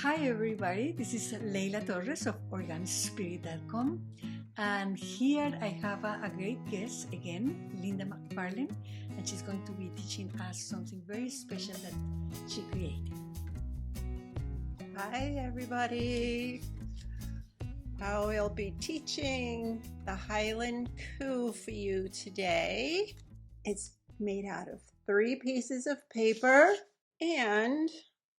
Hi everybody, this is Leyla Torres of organspirit.com, and here I have a great guest again, Linda Macfarlane, and she's going to be teaching us something very special that she created. Hi everybody! I will be teaching the Highland Coo for you today. It's made out of 3 pieces of paper, and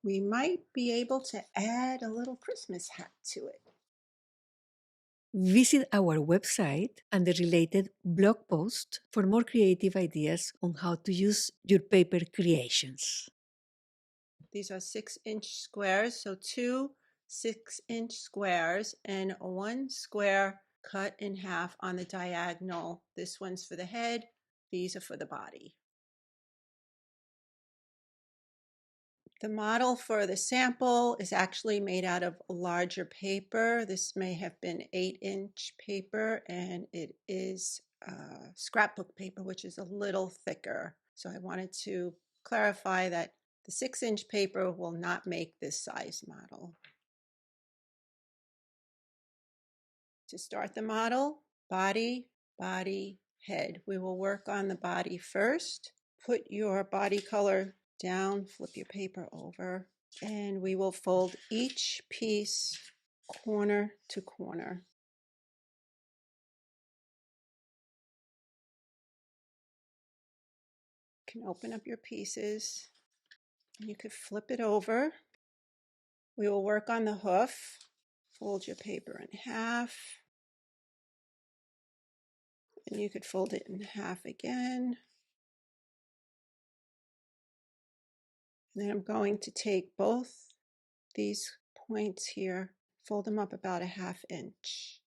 we might be able to add a little Christmas hat to it. Visit our website and the related blog post for more creative ideas on how to use your paper creations. These are 6-inch squares, so 2 6-inch squares and 1 square cut in half on the diagonal. This one's for the head, these are for the body. The model for the sample is actually made out of larger paper. This may have been 8-inch paper, and it is scrapbook paper, which is a little thicker. So I wanted to clarify that the 6-inch paper will not make this size model. To start the model, body, body, head. We will work on the body first. Put your body color down, flip your paper over, and we will fold each piece corner to corner. You can open up your pieces. You could flip it over. We will work on the hoof. Fold your paper in half. And you could fold it in half again. And then I'm going to take both these points here, fold them up about a 1/2 inch.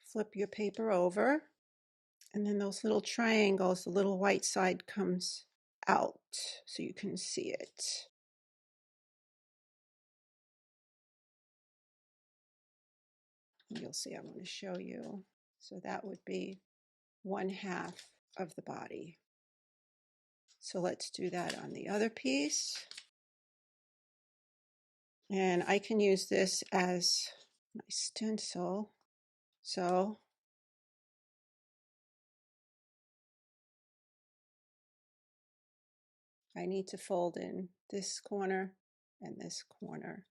Flip your paper over, and then those little triangles, the little white side comes out so you can see it. And you'll see, I want to show you. So that would be 1/2 of the body. So let's do that on the other piece. And I can use this as my stencil. So I need to fold in this corner and this corner.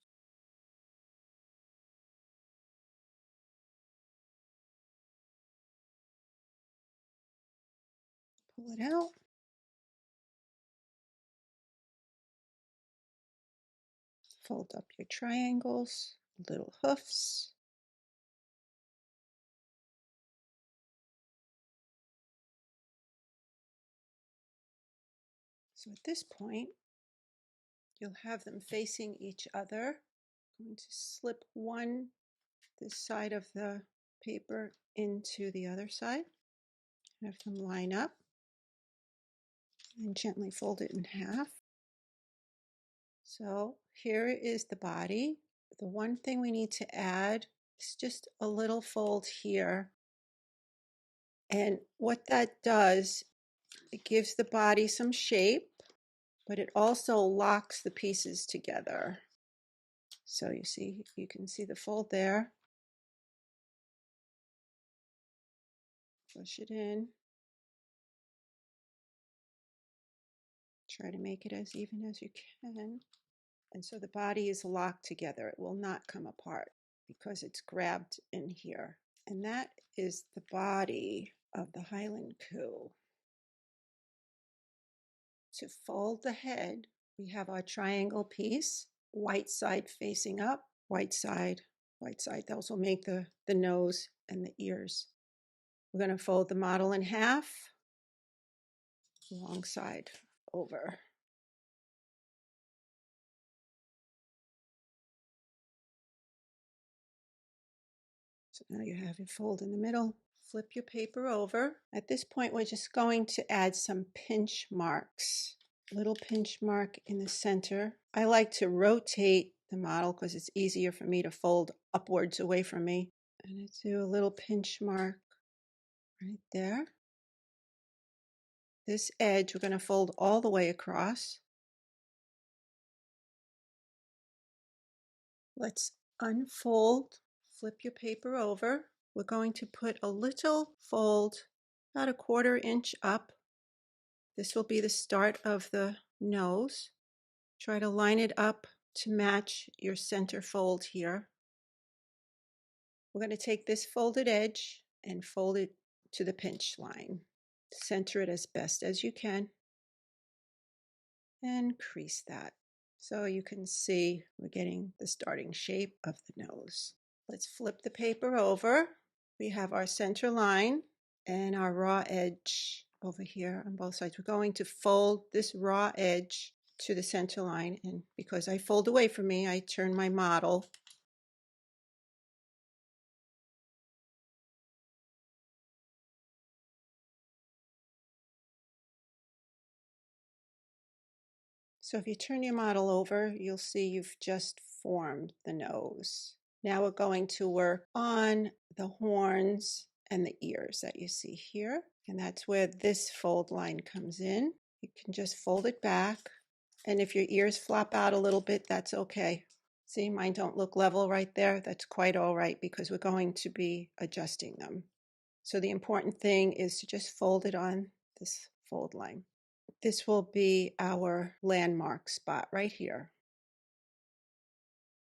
Pull it out. Fold up your triangles, little hoofs. So at this point, you'll have them facing each other. I'm going to slip this side of the paper into the other side. Have them line up and gently fold it in half. So here is the body. The one thing we need to add is just a little fold here. And what that does, it gives the body some shape, but it also locks the pieces together. So you can see the fold there. Push it in. Try to make it as even as you can. And so the body is locked together. It will not come apart because it's grabbed in here. And that is the body of the Highland Coo. To fold the head, we have our triangle piece, white side facing up, white side, white side. Those will make the nose and the ears. We're going to fold the model in half, long side over. So now you have your fold in the middle. Flip your paper over. At this point, we're just going to add some pinch marks. Little pinch mark in the center. I like to rotate the model because it's easier for me to fold upwards away from me. And I do a little pinch mark right there. this edge, we're going to fold all the way across. Let's unfold, flip your paper over. We're going to put a little fold about 1/4 inch up. This will be the start of the nose. Try to line it up to match your center fold here. We're going to take this folded edge and fold it to the pinch line. Center it as best as you can and crease that. So you can see we're getting the starting shape of the nose. Let's flip the paper over. We have our center line and our raw edge over here on both sides. We're going to fold this raw edge to the center line, and because I fold away from me, I turn my model. So if you turn your model over, you'll see you've just formed the nose. Now we're going to work on the horns and the ears that you see here. And that's where this fold line comes in. You can just fold it back. And if your ears flop out a little bit, that's okay. See, mine don't look level right there. That's quite all right because we're going to be adjusting them. So the important thing is to just fold it on this fold line. This will be our landmark spot right here,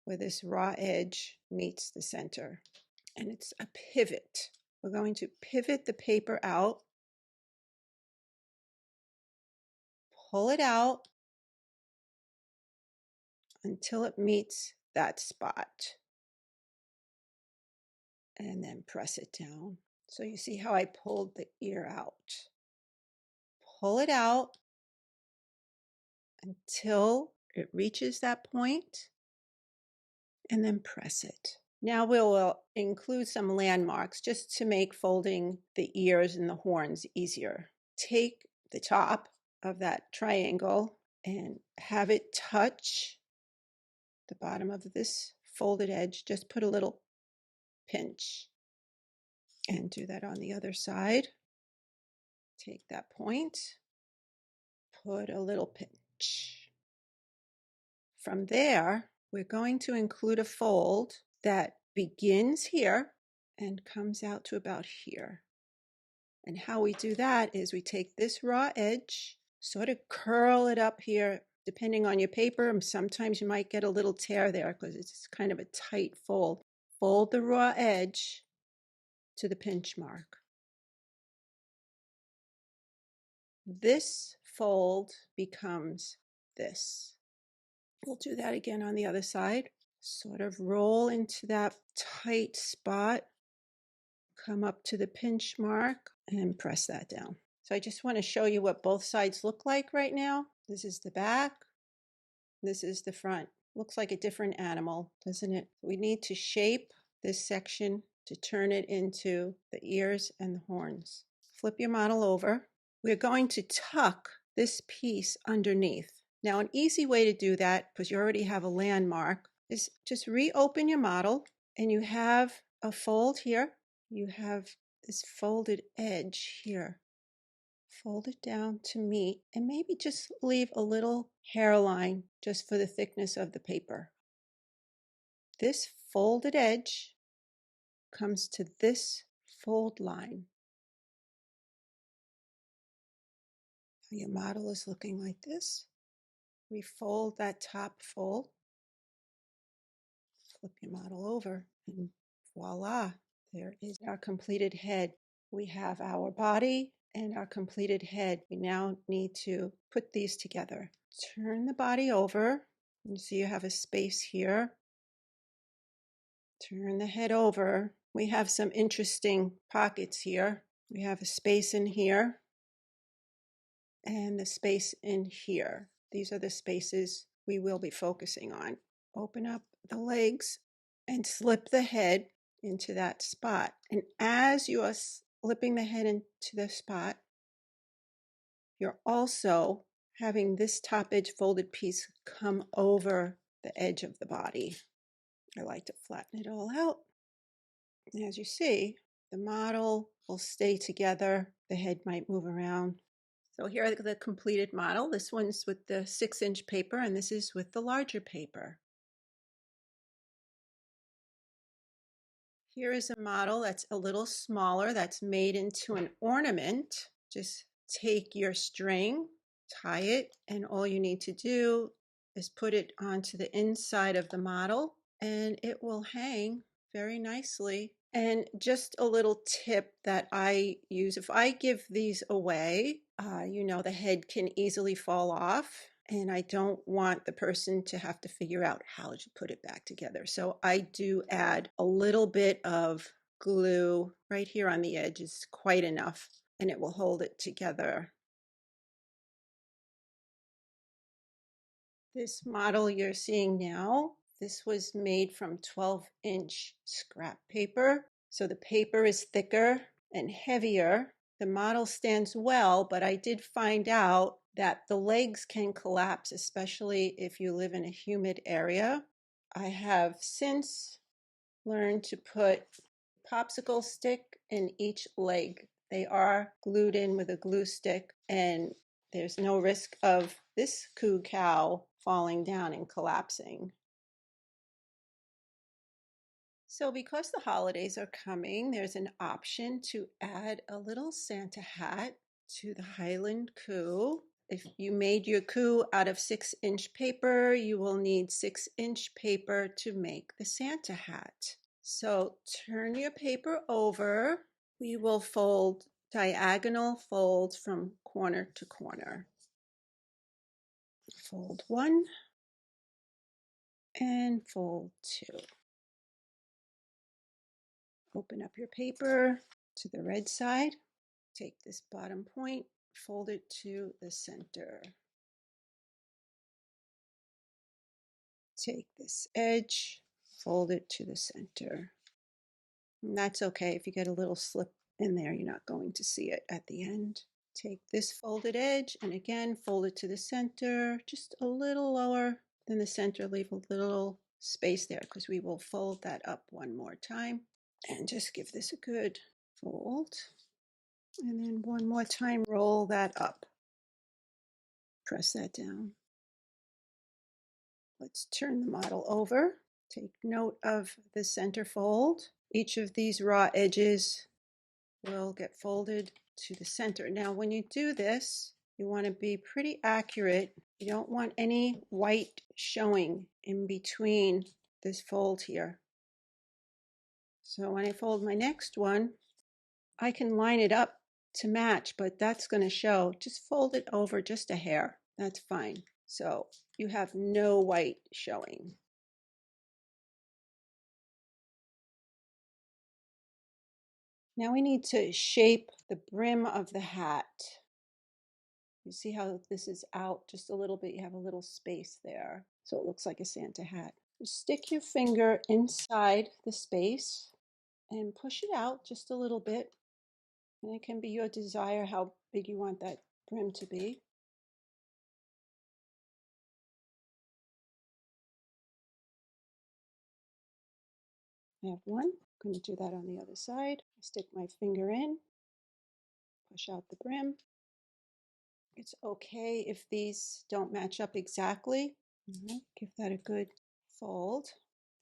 where this raw edge meets the center. And it's a pivot. We're going to pivot the paper out, pull it out until it meets that spot, and then press it down. So you see how I pulled the ear out. Pull it out until it reaches that point, and then press it. Now we'll include some landmarks just to make folding the ears and the horns easier. Take the top of that triangle and have it touch the bottom of this folded edge. Just put a little pinch and do that on the other side. Take that point, put a little pinch. From there, we're going to include a fold that begins here and comes out to about here. And how we do that is we take this raw edge, sort of curl it up here, depending on your paper. And sometimes you might get a little tear there because it's kind of a tight fold. Fold the raw edge to the pinch mark. This fold becomes this. We'll do that again on the other side. Sort of roll into that tight spot, come up to the pinch mark, and press that down. So I just want to show you what both sides look like right now. This is the back. This is the front. Looks like a different animal, doesn't it? We need to shape this section to turn it into the ears and the horns. Flip your model over. We're going to tuck this piece underneath. Now, an easy way to do that, because you already have a landmark, is just reopen your model and you have a fold here. You have this folded edge here. Fold it down to meet and maybe just leave a little hairline just for the thickness of the paper. This folded edge comes to this fold line. Your model is looking like this. Refold that top fold. Flip your model over and voila, there is our completed head. We have our body and our completed head. We now need to put these together. Turn the body over. You see you have a space here. Turn the head over. We have some interesting pockets here. We have a space in here and the space in here. These are the spaces we will be focusing on. Open up the legs and slip the head into that spot. And as you are slipping the head into the spot, you're also having this top edge folded piece come over the edge of the body. I like to flatten it all out. And as you see, the model will stay together. The head might move around. So here are the completed model. This one's with the 6-inch paper, and this is with the larger paper. Here is a model that's a little smaller, that's made into an ornament. Just take your string, tie it, and all you need to do is put it onto the inside of the model, and it will hang very nicely. And just a little tip that I use, if I give these away, the head can easily fall off, and I don't want the person to have to figure out how to put it back together. So I do add a little bit of glue right here on the edge is quite enough, and it will hold it together. This model you're seeing now, this was made from 12-inch scrap paper. So the paper is thicker and heavier. The model stands well, but I did find out that the legs can collapse, especially if you live in a humid area. I have since learned to put a popsicle stick in each leg. They are glued in with a glue stick, and there's no risk of this Coo cow falling down and collapsing. So because the holidays are coming, there's an option to add a little Santa hat to the Highland Coo. If you made your Coo out of 6-inch paper, you will need 6-inch paper to make the Santa hat. So turn your paper over. We will fold diagonal folds from corner to corner. Fold 1 and fold 2. Open up your paper to the red side. Take this bottom point, fold it to the center. Take this edge, fold it to the center. And that's okay. If you get a little slip in there, you're not going to see it at the end. Take this folded edge and again fold it to the center, just a little lower than the center. Leave a little space there because we will fold that up one more time. And just give this a good fold. And then one more time, roll that up. Press that down. Let's turn the model over. Take note of the center fold. Each of these raw edges will get folded to the center. Now, when you do this, you want to be pretty accurate. You don't want any white showing in between this fold here. So when I fold my next one, I can line it up to match, but that's going to show. Just fold it over just a hair. That's fine. So you have no white showing. Now we need to shape the brim of the hat. You see how this is out just a little bit? You have a little space there. So it looks like a Santa hat. Just stick your finger inside the space and push it out just a little bit. And it can be your desire how big you want that brim to be. I have one. I'm going to do that on the other side. Stick my finger in, push out the brim. It's okay if these don't match up exactly. Give that a good fold.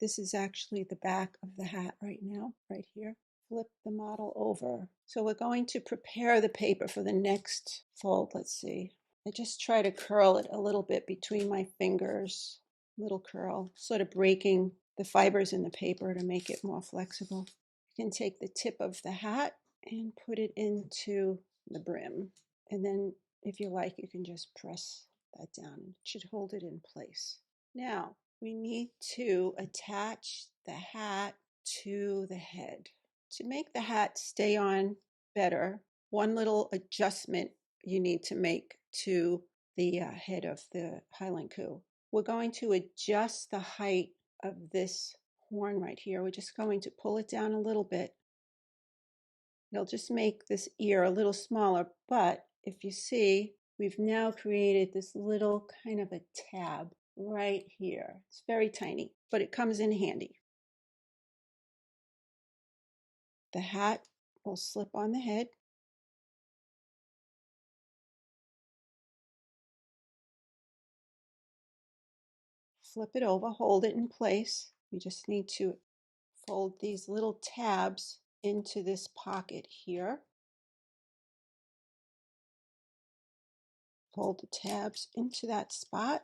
This is actually the back of the hat right now, right here. Flip the model over. So we're going to prepare the paper for the next fold. Let's see. I just try to curl it a little bit between my fingers. Little curl, sort of breaking the fibers in the paper to make it more flexible. You can take the tip of the hat and put it into the brim. And then if you like, you can just press that down. It should hold it in place. Now, we need to attach the hat to the head. To make the hat stay on better, one little adjustment you need to make to the head of the Highland Coo. We're going to adjust the height of this horn right here. We're just going to pull it down a little bit. It'll just make this ear a little smaller, but if you see, we've now created this little kind of a tab right here. It's very tiny, but it comes in handy. The hat will slip on the head. flip it over, hold it in place. We just need to fold these little tabs into this pocket here. Fold the tabs into that spot.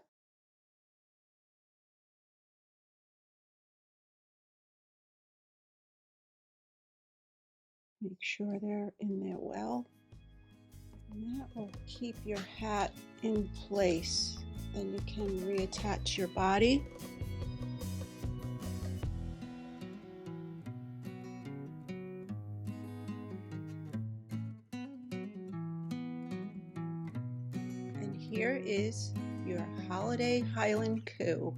Make sure they're in there well. And that will keep your hat in place. Then you can reattach your body. And here is your holiday Highland Coo.